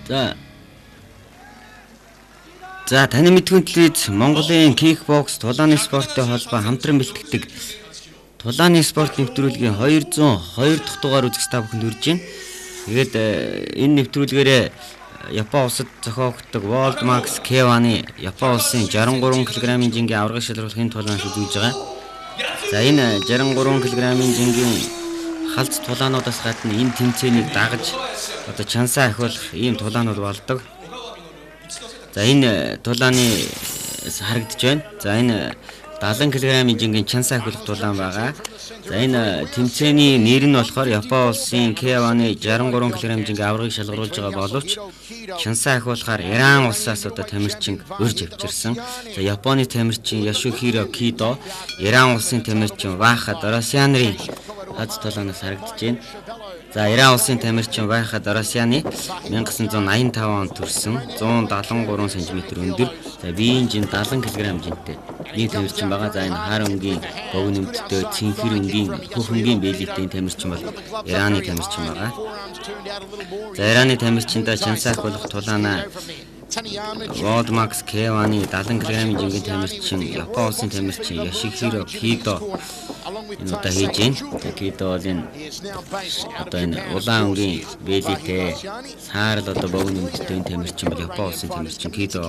За таны мэдгүй телевиз Монголын кикбокс тулааны спорттой холбоо хамтран бэлтгэдэг тулааны спорт нэвтрүүлгийн 202 дахь дугаар үзэгч та бүхэнд хүрж байна. Тэгээд энэ нэвтрүүлгээрээ Япон улсад зохиогддог World Max K1-ы Япон улсын 63 кг-ийн жингийн аваргыг шалруулахын тулаан үзүүлж байгаа. За энэ 63 кг-ийн жингийн халз тулаануудаас гадна энэ тэмцээнийг дагаж одоо чансаа ахиулах ийм тулаанууд болдог. За энэ тулааны харагдаж байна. За энэ 70 кг-ийн жингийн чансаа ахиулах тулаан байгаа. За энэ тэмцээний нэр нь болохоор Япон улсын K1-ы 63 кг-ийн жингийн аваргыг шалгаруулж байгаа боловч чансаа ахиулахаар Иран улсаас одоо тамирчин урьж авчирсан. За Японы тамирчин Яшухиро Кидо, Иран улсын тамирчин Ваха Доросянрын хаз тулаанаас харагдаж байна. За Иран улсын тамирчин Ваха Доросяны 1985 онд төрсэн 173 см өндөр. За биеийн жин 70 кг жинтэй. Ийм тамирчин байгаа. За энэ хар өнгийн бог нэмттэй цэнхэр өнгийн хөх өнгийн бэлэгтэй тамирчин бол Ираны тамирчин байгаа. За Ираны тамирчиндаа чансаа ахиулах тулаанаа World Max K1-ы 70 кг-ийн жингийн тамирчин Япон улсын тамирчин Яшихиро Кидо энэ удаа хийж байна. Кидо бол энэ одоо энэ улаан өнгийн бэлэгтэй саарл одоо бог нэмттэй тамирчин бол Япон улсын тамирчин Кидо